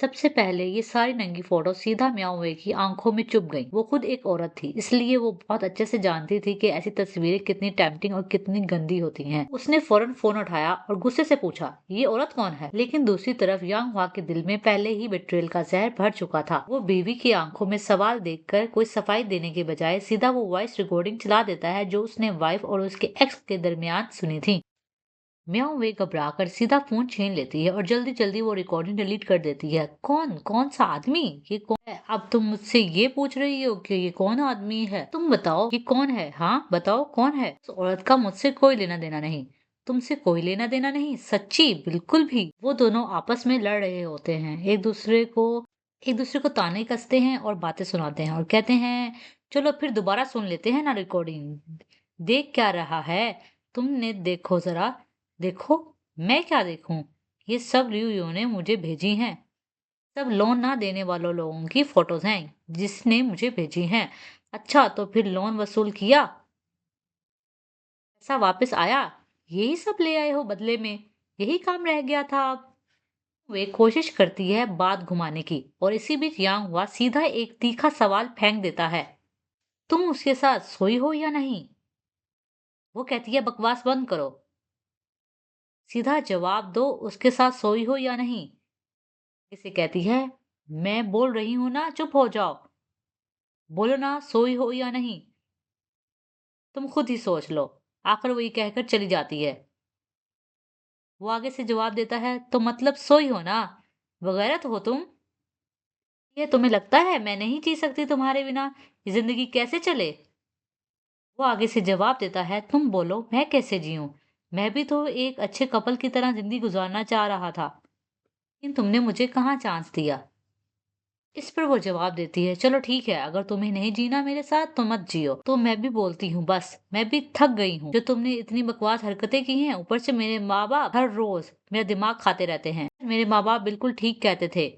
सबसे पहले ये सारी नंगी फोटो सीधा म्याओवे की आंखों में चुभ गई। वो खुद एक औरत थी, इसलिए वो बहुत अच्छे से जानती थी कि ऐसी तस्वीरें कितनी टेम्पटिंग और कितनी गंदी होती हैं। उसने फौरन फोन उठाया और गुस्से से पूछा, ये औरत कौन है? लेकिन दूसरी तरफ यांग हुआ के दिल में पहले ही बेट्रेयल का जहर भर चुका था। वो बीवी की आंखों में सवाल देखकर कोई सफाई देने के बजाय सीधा वो वॉइस रिकॉर्डिंग चला देता है जो उसने वाइफ और उसके एक्स के दरमियान सुनी थी। म्याऊ वे घबराकर सीधा फोन छीन लेती है और जल्दी जल्दी वो रिकॉर्डिंग डिलीट कर देती है। कौन कौन सा आदमी? ये कौन है? अब तुम मुझसे ये पूछ रही हो कि ये कौन आदमी है? तुम बताओ कि कौन है? हाँ बताओ कौन है? उस औरत का मुझसे कोई लेना देना नहीं। तुमसे कोई लेना देना नहीं? सच्ची? बिल्कुल भी। वो दोनों आपस में लड़ रहे होते हैं, एक दूसरे को ताने कसते हैं और बातें सुनाते हैं और कहते हैं, चलो फिर दोबारा सुन लेते हैं ना रिकॉर्डिंग। देख क्या रहा है? तुमने देखो जरा। देखो? मैं क्या देखूं? ये सब रिव्यू ने मुझे भेजी हैं। सब लोन ना देने वालों लोगों की फोटोज हैं जिसने मुझे भेजी हैं। अच्छा तो फिर लोन वसूल किया? पैसा वापस आया? यही सब ले आए हो बदले में? यही काम रह गया था अब? वे कोशिश करती है बात घुमाने की और इसी बीच यांग हुआ सीधा एक तीखा सवाल फेंक देता है। तुम उसके साथ सोई हो या नहीं? वो कहती है, बकवास बंद करो। सीधा जवाब दो, उसके साथ सोई हो या नहीं? इसे कहती है, मैं बोल रही हूं ना, चुप हो जाओ। बोलो ना, सोई हो या नहीं? तुम खुद ही सोच लो। आखिर वो ये कहकर चली जाती है। वो आगे से जवाब देता है, तो मतलब सोई हो ना? वगैरह तो हो तुम। ये तुम्हें लगता है मैं नहीं जी सकती तुम्हारे बिना? ये जिंदगी कैसे चले? वो आगे से जवाब देता है, तुम बोलो मैं कैसे जीऊं? मैं भी तो एक अच्छे कपल की तरह जिंदगी गुजारना चाह रहा था, लेकिन तुमने मुझे कहाँ चांस दिया। इस पर वो जवाब देती है, चलो ठीक है, अगर तुम्हें नहीं जीना मेरे साथ तो मत जियो। तो मैं भी बोलती हूँ, बस मैं भी थक गई हूँ। जो तुमने इतनी बकवास हरकतें की हैं, ऊपर से मेरे माँ बाप हर रोज मेरा दिमाग खाते रहते हैं। मेरे माँ बाप बिल्कुल ठीक कहते थे।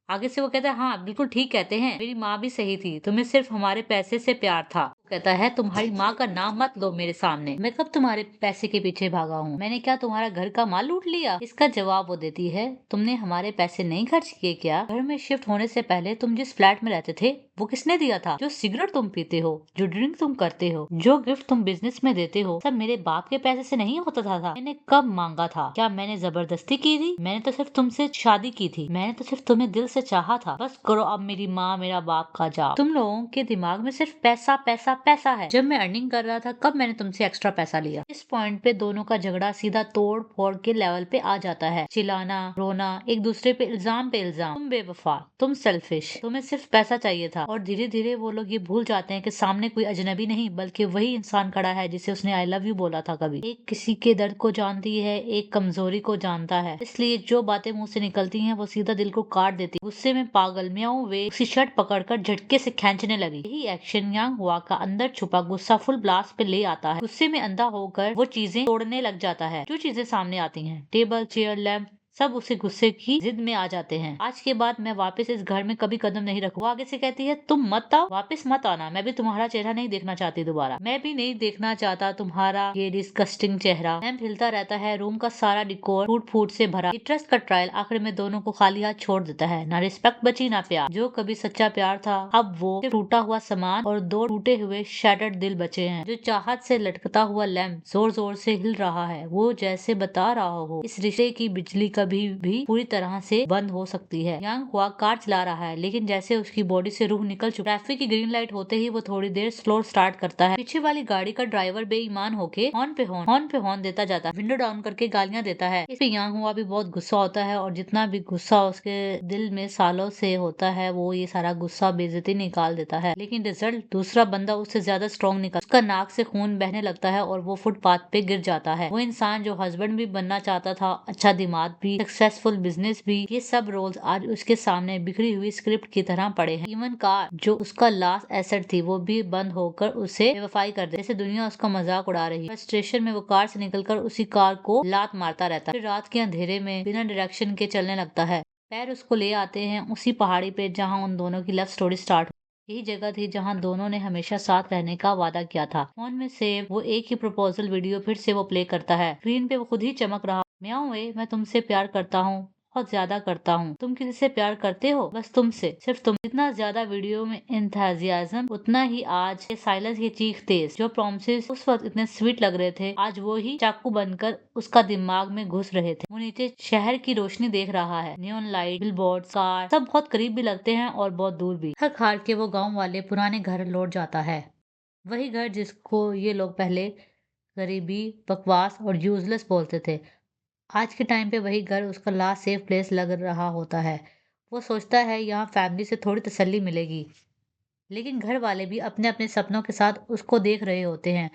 आगे से वो कहता है, हाँ बिल्कुल ठीक कहते हैं, मेरी माँ भी सही थी, तुम्हें सिर्फ हमारे पैसे से प्यार था। वो कहता है, तुम्हारी माँ का नाम मत लो मेरे सामने। मैं कब तुम्हारे पैसे के पीछे भागा हूँ? मैंने क्या तुम्हारा घर का माल लूट लिया? इसका जवाब वो देती है, तुमने हमारे पैसे नहीं खर्च किए क्या? घर में शिफ्ट होने से पहले तुम जिस फ्लैट में रहते थे वो किसने दिया था? जो सिगरेट तुम पीते हो, जो ड्रिंक तुम करते हो, जो गिफ्ट तुम बिजनेस में देते हो, सब मेरे बाप के पैसे से नहीं होता था। मैंने कब मांगा था? क्या मैंने जबरदस्ती की थी? मैंने तो सिर्फ तुमसे शादी की थी। मैंने तो सिर्फ तुम्हें दिल से चाहा था। बस करो अब मेरी माँ मेरा बाप का जाप। तुम लोगों के दिमाग में सिर्फ पैसा पैसा पैसा है। जब मैं अर्निंग कर रहा था कब मैंने तुमसे एक्स्ट्रा पैसा लिया? इस पॉइंट पे दोनों का झगड़ा सीधा तोड़ फोड़ के लेवल पे आ जाता है। चिल्लाना, रोना, एक दूसरे पे इल्जाम, तुम बेवफा, तुम सेल्फिश, तुम्हें सिर्फ पैसा चाहिए था। और धीरे धीरे वो लोग ये भूल जाते हैं कि सामने कोई अजनबी नहीं बल्कि वही इंसान खड़ा है जिसे उसने आई लव यू बोला था कभी। एक किसी के दर्द को जानती है, एक कमजोरी को जानता है, इसलिए जो बातें मुंह से निकलती हैं वो सीधा दिल को काट देती। गुस्से में पागल म्याऊ वे उसी शर्ट पकड़कर झटके से खींचने लगी। यही एक्शन यांग हुआ का अंदर छुपा गुस्सा फुल ब्लास्ट पे ले आता है। गुस्से में अंधा होकर वो चीजें तोड़ने लग जाता है। जो चीजें सामने आती हैं, टेबल, चेयर, लैंप, सब उसे गुस्से की जिद में आ जाते हैं। आज के बाद मैं वापस इस घर में कभी कदम नहीं रखूं। वो आगे से कहती है, तुम मत आओ, वापस मत आना। मैं भी तुम्हारा चेहरा नहीं देखना चाहती दोबारा। मैं भी नहीं देखना चाहता तुम्हारा ये डिस्गस्टिंग चेहरा। लैंप हिलता रहता है, रूम का सारा डिकोर टूट फूट से भरा। ये ट्रस्ट का ट्रायल आखिर में दोनों को खाली हाथ छोड़ देता है। ना रिस्पेक्ट बची ना प्यार। जो कभी सच्चा प्यार था अब वो सिर्फ टूटा हुआ सामान और दो टूटे हुए शैटर्ड दिल बचे हैं। जो चाहत से लटकता हुआ लैंप जोर जोर से हिल रहा है, वो जैसे बता रहा हो इस रिश्ते की बिजली कभी भी पूरी तरह से बंद हो सकती है। यांग हुआ कार चला रहा है, लेकिन जैसे उसकी बॉडी से रूह निकल चुकी। ट्रैफिक की ग्रीन लाइट होते ही वो थोड़ी देर स्लो स्टार्ट करता है। पीछे वाली गाड़ी का ड्राइवर बेईमान होके हॉर्न पे हॉर्न देता जाता है, विंडो डाउन करके गालियां देता है। इस पे यांग हुआ भी बहुत गुस्सा होता है और जितना भी गुस्सा उसके दिल में सालों से होता है वो ये सारा गुस्सा बेइज्जती निकाल देता है। लेकिन रिजल्ट दूसरा बंदा उससे ज्यादा स्ट्रॉन्ग निकल, उसका नाक से खून बहने लगता है और वो फुटपाथ पे गिर जाता है। वो इंसान जो हस्बैंड भी बनना चाहता था, अच्छा दिमाग भी, सक्सेसफुल बिजनेस भी, ये सब रोल्स आज उसके सामने बिखरी हुई स्क्रिप्ट की तरह पड़े हैं। इवन कार जो उसका लास्ट एसेट थी वो भी बंद होकर उसे बेवफाई कर दे, जैसे दुनिया उसका मजाक उड़ा रही है। फ्रस्ट्रेशन में वो कार से निकलकर उसी कार को लात मारता रहता है। फिर रात के अंधेरे में बिना डायरेक्शन के चलने लगता है। पैर उसको ले आते हैं उसी पहाड़ी पे जहाँ उन दोनों की लव स्टोरी स्टार्ट। यही जगह थी जहां दोनों ने हमेशा साथ रहने का वादा किया था। फोन में सेव वो एक ही प्रपोजल वीडियो फिर से वो प्ले करता है। स्क्रीन पे वो खुद ही चमक रहा, म्याऊं मैं तुमसे प्यार करता हूँ बहुत ज्यादा करता हूँ। तुम किसी से प्यार करते हो? बस तुमसे, सिर्फ तुम। इतना ज्यादा वीडियो में एंथुसियाज्म, उतना ही आज ये साइलेंस, ये चीख तेज। जो प्रॉमिसेस उस वक्त इतने स्वीट लग रहे थे, आज वो ही चाकू बनकर उसका दिमाग में घुस रहे थे। वो नीचे शहर की रोशनी देख रहा है, नियॉन लाइट, बिलबोर्ड, कार, सब बहुत करीब भी लगते हैं और बहुत दूर भी। थक हार के वो गाँव वाले पुराने घर लौट जाता है। वही घर जिसको ये लोग पहले गरीबी, बकवास और यूजलेस बोलते थे, आज के टाइम पे वही घर उसका लास्ट सेफ प्लेस लग रहा होता है। वो सोचता है यहाँ फैमिली से थोड़ी तसल्ली मिलेगी, लेकिन घर वाले भी अपने अपने सपनों के साथ उसको देख रहे होते हैं।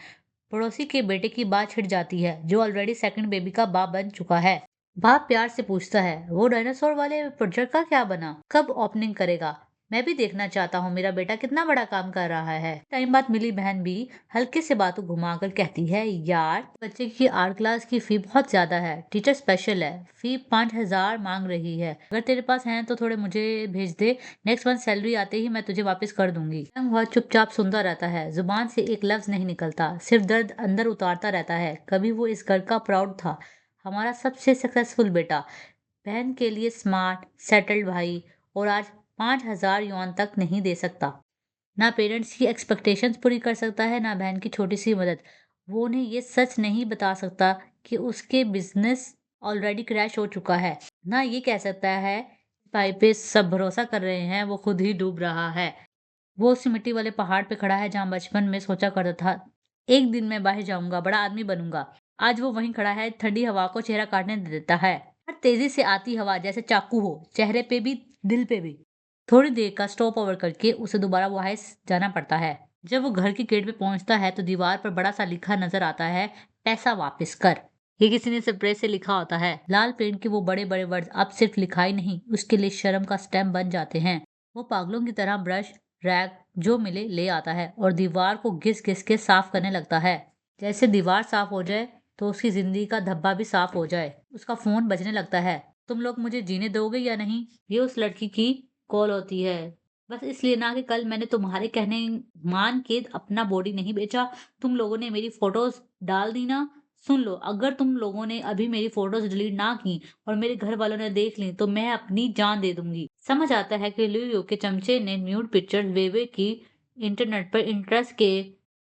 पड़ोसी के बेटे की बात छिड़ जाती है, जो ऑलरेडी सेकंड बेबी का बाप बन चुका है। बाप प्यार से पूछता है, वो डायनासोर वाले प्रोजेक्ट का क्या बना, कब ओपनिंग करेगा? मैं भी देखना चाहता हूँ मेरा बेटा कितना बड़ा काम कर रहा है। टाइम बाद मिली बहन भी हल्के से बातों घुमाकर कहती है, यार बच्चे की आर्ट क्लास की फी बहुत ज्यादा है, टीचर स्पेशल है, फी 5,000 मांग रही है। अगर तेरे पास है तो थोड़े मुझे भेज दे, नेक्स्ट मंथ सैलरी आते ही मैं तुझे वापस कर दूंगी। वह चुपचाप सुनता रहता है, जुबान से एक लफ्ज नहीं निकलता, सिर्फ दर्द अंदर उतारता रहता है। कभी वो इस घर का प्राउड था, हमारा सबसे सक्सेसफुल बेटा, बहन के लिए स्मार्ट सेटल्ड भाई, और आज 5,000 युआन तक नहीं दे सकता। ना पेरेंट्स की एक्सपेक्टेशंस पूरी कर सकता है, ना बहन की छोटी सी मदद। वो उन्हें ये सच नहीं बता सकता कि उसके बिजनेस ऑलरेडी क्रैश हो चुका है। ना ये कह सकता है भाई पे सब भरोसा कर रहे हैं, वो खुद ही डूब रहा है। वो उसी मिट्टी वाले पहाड़ पे खड़ा है जहाँ बचपन में सोचा करता था, एक दिन मैं बाहर जाऊंगा, बड़ा आदमी बनूंगा। आज वो वहीं खड़ा है, ठंडी हवा को चेहरा काटने देता है। हर तेजी से आती हवा जैसे चाकू हो, चेहरे पे भी दिल पे भी। थोड़ी देर का स्टॉप ओवर करके उसे दोबारा वहां जाना पड़ता है। जब वो घर के गेट पे पहुंचता है तो दीवार पर बड़ा सा लिखा नजर आता है, पैसा वापस कर। ये किसी ने स्प्रे से लिखा होता है। लाल पेंट के वो बड़े बड़े वर्ड अब सिर्फ लिखाई नहीं, उसके लिए शर्म का स्टैम्प बन जाते हैं। वो पागलों की तरह ब्रश, रैग जो मिले ले आता है और दीवार को घिस घिस के साफ करने लगता है। जैसे दीवार साफ हो जाए तो उसकी जिंदगी का धब्बा भी साफ हो जाए। उसका फोन बजने लगता है। तुम लोग मुझे जीने दोगे या नहीं? ये उस लड़की की कॉल होती है। बस इसलिए ना कि कल मैंने तुम्हारे कहने मान के अपना बॉडी नहीं बेचा, तुम लोगों ने मेरी फोटोज डाल दी ना। सुन लो, अगर तुम लोगों ने अभी मेरी फोटोज डिलीट ना की और मेरे घर वालों ने देख ली तो मैं अपनी जान दे दूंगी। समझ आता है कि लियो के चमचे ने न्यूड पिक्चर्स वेवे की इंटरनेट पर इंटरेस्ट के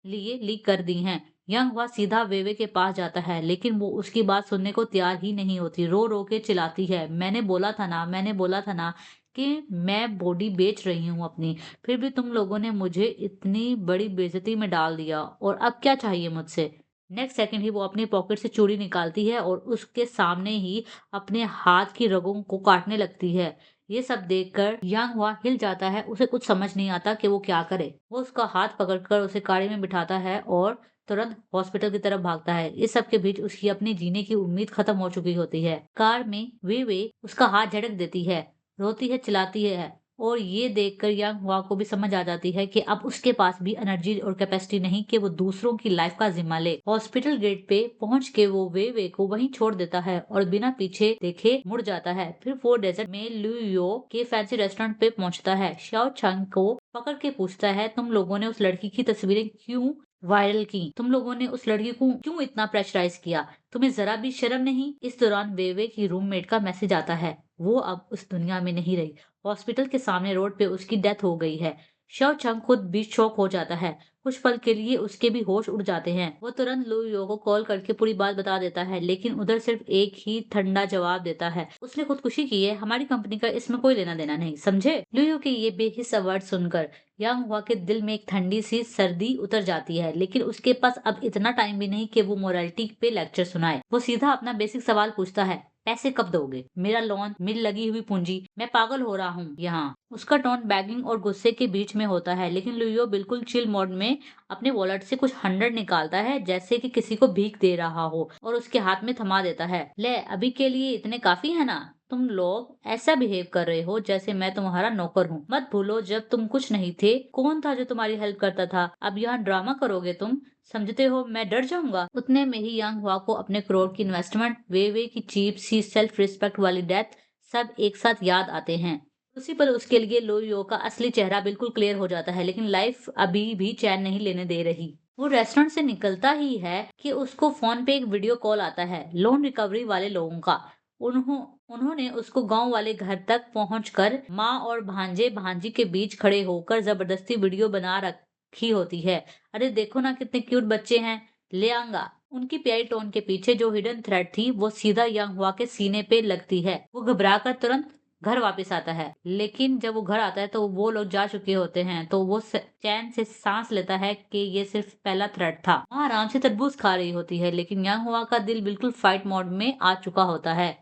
लिए लीक कर दी हैं। यंग हुआ सीधा वेवे के पास जाता है, लेकिन वो उसकी बात सुनने को तैयार ही नहीं होती। रो रो के चिल्लाती है, मैंने बोला था ना, मैंने बोला था ना कि मैं बॉडी बेच रही हूँ अपनी, फिर भी तुम लोगों ने मुझे इतनी बड़ी बेइज्जती में डाल दिया, और अब क्या चाहिए मुझसे? नेक्स्ट सेकंड ही वो अपनी पॉकेट से चूड़ी निकालती है और उसके सामने ही अपने हाथ की रगों को काटने लगती है। ये सब देखकर यांग हुआ हिल जाता है, उसे कुछ समझ नहीं आता कि वो क्या करे। वो उसका हाथ पकड़कर उसे गाड़ी में बिठाता है और तुरंत हॉस्पिटल की तरफ भागता है। इस सब के बीच उसकी अपनी जीने की उम्मीद खत्म हो चुकी होती है। कार में वे उसका हाथ झटक देती है, रोती है, चिल्लाती है, और ये देखकर यांग हुआ को भी समझ आ जाती है कि अब उसके पास भी एनर्जी और कैपेसिटी नहीं कि वो दूसरों की लाइफ का जिम्मा ले। हॉस्पिटल गेट पे पहुंच के वो वे को वहीं छोड़ देता है और बिना पीछे देखे मुड़ जाता है। फिर वो डेजर्ट में लुयो के फैंसी रेस्टोरेंट पे पहुंचता है। शाओ चंग को पकड़ के पूछता है, तुम लोगों ने उस लड़की की तस्वीरें क्यों वायरल की? तुम लोगों ने उस लड़की को क्यों इतना प्रेशराइज किया? तुम्हें जरा भी शर्म नहीं? इस दौरान वेवे की रूममेट का मैसेज आता है, वो अब उस दुनिया में नहीं रही। हॉस्पिटल के सामने रोड पे उसकी डेथ हो गई है। शव चंग खुद भी शॉक हो जाता है। कुछ पल के लिए उसके भी होश उड़ जाते हैं। वो तुरंत लुयो को कॉल करके पूरी बात बता देता है, लेकिन उधर सिर्फ एक ही ठंडा जवाब देता है, उसने खुदकुशी की है, हमारी कंपनी का इसमें कोई लेना देना नहीं, समझे? लुयो के ये बेहिस वर्ड सुनकर यांग हुआ के दिल में एक ठंडी सी सर्दी उतर जाती है, लेकिन उसके पास अब इतना टाइम भी नहीं कि वो मोरालिटी पे लेक्चर सुनाए। वो सीधा अपना बेसिक सवाल पूछता है, पैसे कब दोगे? मेरा लोन, मिल लगी हुई पूंजी, मैं पागल हो रहा हूँ यहाँ। उसका टोन बैगिंग और गुस्से के बीच में होता है, लेकिन लुयो बिल्कुल चिल मोड में अपने वॉलेट से कुछ 100 निकालता है, जैसे कि किसी को भीख दे रहा हो, और उसके हाथ में थमा देता है। ले, अभी के लिए इतने काफी है ना? तुम लोग ऐसा बिहेव कर रहे हो जैसे मैं तुम्हारा नौकर हूँ। मत भूलो जब तुम कुछ नहीं थे, कौन था जो तुम्हारी हेल्प करता था? अब यहाँ ड्रामा करोगे तुम? समझते हो मैं डर जाऊंगा? उतने में ही यांग हुआ को अपने करोड़ की इन्वेस्टमेंट, वे की चीप सी सेल्फ रिस्पेक्ट वाली डेथ, सब एक साथ याद आते हैं। उसी पल उसके लिए लोयो का असली चेहरा बिल्कुल क्लियर हो जाता है, लेकिन लाइफ अभी भी चैन नहीं लेने दे रही। वो रेस्टोरेंट से निकलता ही है कि उसको फोन पे एक वीडियो कॉल आता है लोन रिकवरी वाले लोगों का। उन्हों उन्होंने उसको गांव वाले घर तक पहुंचकर माँ और भांजे भांजी के बीच खड़े होकर जबरदस्ती वीडियो बना रखी होती है। अरे देखो ना कितने क्यूट बच्चे हैं, ले आऊंगा। उनकी प्यारी टोन के पीछे जो हिडन थ्रेड थी वो सीधा यांग हुआ के सीने पे लगती है। वो घबराकर तुरंत घर वापस आता है, लेकिन जब वो घर आता है तो वो लोग जा चुके होते हैं। तो वो चैन से सांस लेता है कि ये सिर्फ पहला थ्रेट था। वहाँ आराम से तरबूज खा रही होती है, लेकिन यांग हुआ का दिल बिल्कुल फाइट मोड में आ चुका होता है।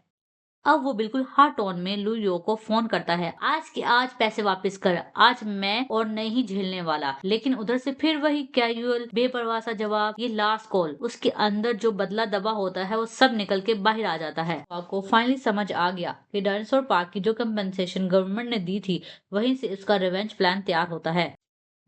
अब वो बिल्कुल हर टोन में लुयो को फोन करता है, आज के आज पैसे वापस कर, आज मैं और नहीं झेलने वाला। लेकिन उधर से फिर वही कैजुअल बेपरवाह सा जवाब, ये लास्ट कॉल। उसके अंदर जो बदला दबा होता है वो सब निकल के बाहर आ जाता है। आपको फाइनली समझ आ गया कि डायनासोर पार्क की जो कंपनसेशन गवर्नमेंट ने दी थी, वहीं से उसका रिवेंज प्लान तैयार होता है।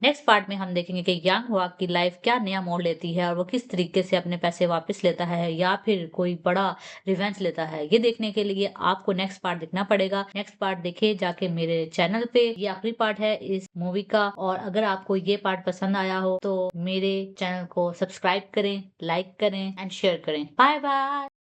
नेक्स्ट पार्ट में हम देखेंगे कि यांग हुआ की लाइफ क्या नया मोड़ लेती है और वो किस तरीके से अपने पैसे वापस लेता है या फिर कोई बड़ा रिवेंज लेता है। ये देखने के लिए आपको नेक्स्ट पार्ट देखना पड़ेगा। नेक्स्ट पार्ट देखिए जाके मेरे चैनल पे। ये आखिरी पार्ट है इस मूवी का, और अगर आपको ये पार्ट पसंद आया हो तो मेरे चैनल को सब्सक्राइब करें, लाइक करें एंड शेयर करें। Bye bye.